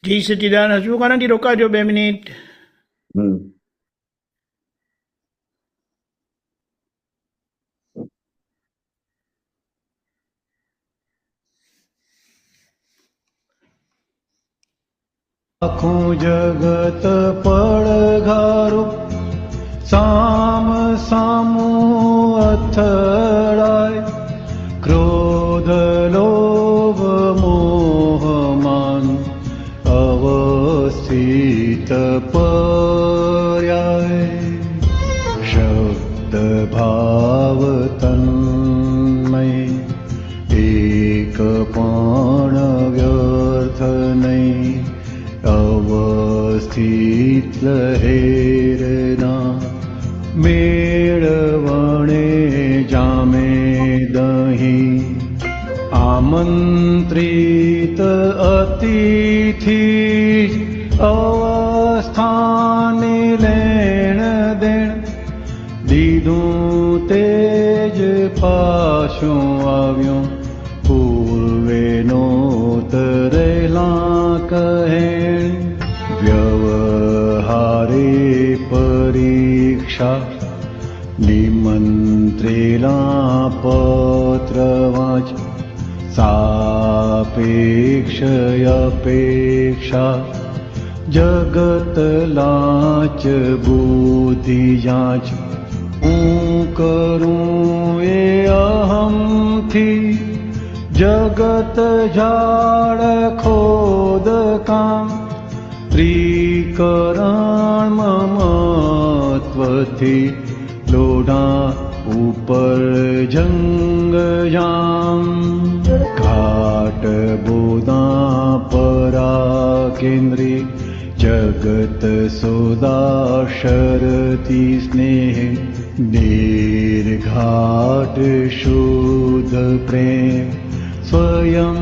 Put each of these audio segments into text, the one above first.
જય સચિદાન. હસમુખાનંદજી રોકાજો 2 મિનિટ. આખું જગત પડઘારું સામ સામું અથડાય, ક્રોધ લોભ મોહમાન અવસ્થિત પર્યાય, શબ્દ ભાવ તન્મય એક પણ વ્યર્થ નહીં, અવસ્થિત લહેરના મેળવણે જામે દહીં, આમંત્રિત અતિથિ અવસ્થાને લેણ દેણ, દીધું તેજ પાછું આવ્યું, પૂર્વે નોતરેલા કહેણ, વ્યવહારે પરીક્ષા નિમંત્રેલા પત્ર વાંચ, સાપેક્ષ અપેક્ષા જગત લાચ બુદ્ધિ જાંચ, હું કરું એ અહમથી જગત ઝાડ ખોદ કામ, ત્રિકરણ મમત્વથી લોઢા ઉપર જંગ જામ, ઘાટ બોદા પરા કેન્દ્રી જગત સોદા શરતી સ્નેહ, નિર્ઘાટ શુદ્ધ પ્રેમ સ્વયં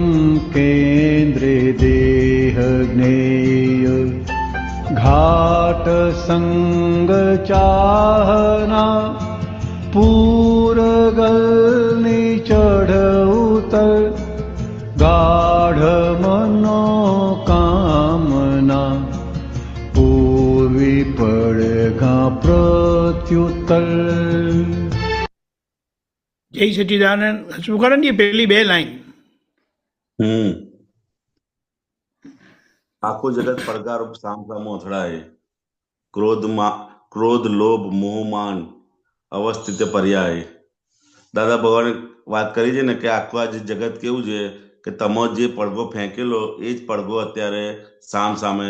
કેન્દ્રે દેહ જ્ઞેય, ઘાટ સંગ ચાહના પૂરગલની ચઢ ઉતર, ગાઢ મનો કામના પૂર્વી પડઘા પ્રત્યુત્તર. જય સચિદાનંદ. હસમુખાનંદજી પહેલી 2 લાઈન. આખું જગત પડઘારૂપ સામસામું અથડાય, ક્રોધ લોભ મોહમાન અવસ્થિત પર્યાય. દાદા ભગવાને વાત કરી છે ને કે આખું આ જગત કેવું છે કે તમે જે પડઘો ફેંકેલો એ જ પડઘો અત્યારે સામ સામે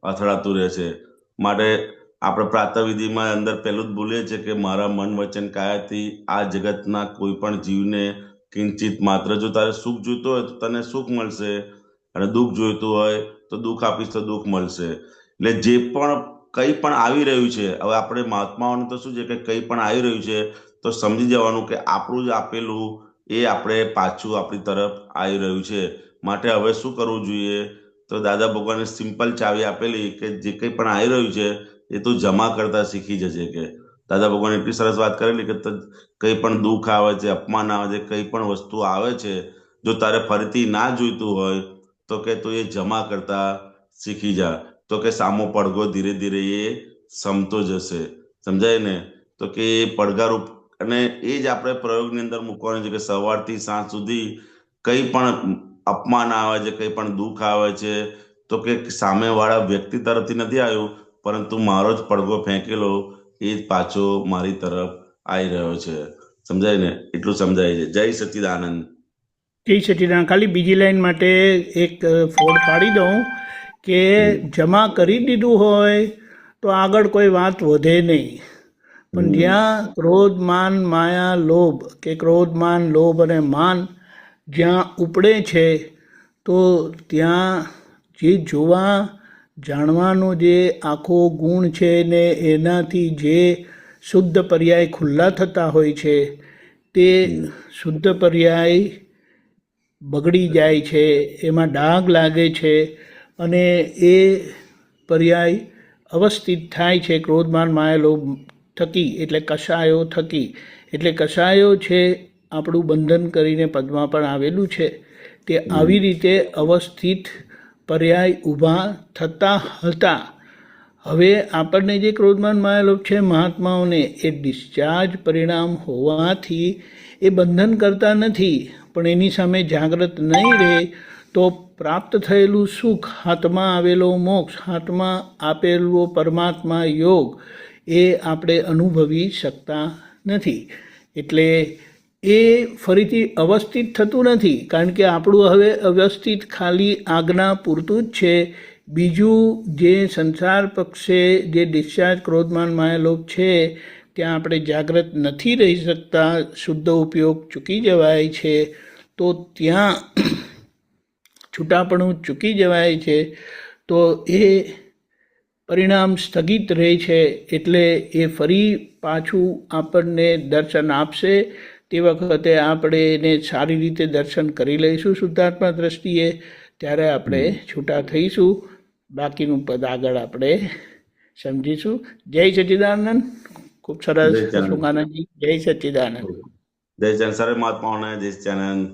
અથડાતું રહે છે. માટે આપણે પ્રાતઃવિધિમાં અંદર પહેલું જ બોલીએ છીએ કે મારા મન વચન કાયાથી આ જગતના કોઈ પણ જીવને કિંચિત માત્ર, જો તારે સુખ જોઈતું હોય તો તને સુખ મળશે, અને દુઃખ જોઈતું હોય તો દુઃખ આપીશ તો દુઃખ મળશે. એટલે જે પણ કંઈ પણ આવી રહ્યું છે, હવે આપણે મહાત્માઓને તો શું છે કે કંઈ પણ આવી રહ્યું છે તો સમજી જવાનું કે આપણું જ આપેલું એ આપણે પાછું આપણી તરફ આવી રહ્યું છે. માટે હવે શું કરવું જોઈએ? તો દાદા ભગવાને સિમ્પલ ચાવી આપેલી કે જે કંઈ પણ આવી રહ્યું છે એ તું જમા કરતા શીખી જશે. કે દાદા ભગવાન એટલી સરસ વાત કરેલી કે કંઈ પણ દુઃખ આવે છે, અપમાન આવે છે, કંઈ પણ વસ્તુ આવે છે, જો તારે ફરીથી ના જોઈતું હોય તો કે તું એ જમા કરતા શીખી જા, તો કે સામો પડઘો ધીરે ધીરે એ સમતો જશે. સમજાય ને? તો કે એ પડઘારૂપ, અને એ જ આપણે પ્રયોગની અંદર મૂકવાનું છે કે સવારથી સાંજ સુધી કંઈ પણ અપમાન આવે છે, કંઈ પણ દુઃખ આવે છે, તો કે સામેવાળા વ્યક્તિ તરફથી નથી આવ્યું, પરંતુ મારો જ પડઘો ફેંકેલો એ જ પાછો મારી તરફ આવી રહ્યો છે. સમજાય ને? એટલું સમજાય છે. જય સચિદાનંદ. જય સચિદાનંદ. ખાલી બીજી લાઈન માટે એક ફોડ પાડી દઉં કે જમા કરી દીધું હોય તો આગળ કોઈ વાત વધે નહીં, પણ જ્યાં ક્રોધ માન માયા લોભ, કે ક્રોધ માન લોભ અને માન જ્યાં ઉપડે છે તો ત્યાં જે જોવા જાણવાનો જે આખો ગુણ છે ને એનાથી જે શુદ્ધ પર્યાય ખુલ્લા થતા હોય છે તે શુદ્ધ પર્યાય બગડી જાય છે, એમાં ડાઘ લાગે છે, અને એ પર્યાય અવસ્થિત થાય છે ક્રોધમાન માયા લોભ થકી, એટલે કષાયો થકી. એટલે કષાયો છે આપણું બંધન કરીને પદમાં પણ આવેલું છે, તે આવી રીતે અવસ્થિત પર્યાય ઊભા થતા હતા. હવે આપણને જે ક્રોધમાન માયાલોભ છે મહાત્માઓને એ ડિસ્ચાર્જ પરિણામ હોવાથી એ બંધન કરતા નથી, પણ એની સામે જાગૃત નહીં રહે તો પ્રાપ્ત થયેલું સુખ, હાથમાં આવેલો મોક્ષ, હાથમાં આપેલો પરમાત્મા યોગ એ આપણે અનુભવી શકતા નથી. એટલે એ ફરીથી અવસ્થિત થતું નથી, કારણ કે આપણું હવે અવ્યવસ્થિત ખાલી આજ્ઞા પૂરતું જ છે. બીજું જે સંસાર પક્ષે જે ડિસ્ચાર્જ ક્રોધમાન માયાલોભ છે ત્યાં આપણે જાગૃત નથી રહી શકતા, શુદ્ધ ઉપયોગ ચૂકી જવાય છે, તો ત્યાં છૂટાપણું ચૂકી જવાય છે, તો એ પરિણામ સ્થગિત રહે છે. એટલે એ ફરી પાછું આપણને દર્શન આપશે. તે વખતે આપણે એને સારી રીતે દર્શન કરી લઈશું શુદ્ધાત્મા દ્રષ્ટિએ, ત્યારે આપણે છૂટા થઈશું. બાકીનું પદ આગળ આપણે સમજીશું. જય સચ્ચિદાનંદ. ખૂબ સરસ જય સચ્ચિદાનંદ. સુમાનંદજી. જય સચ્ચિદાનંદ. જય ચંદ સર્વે મહાત્માઓને જય સચ્ચિદાનંદ.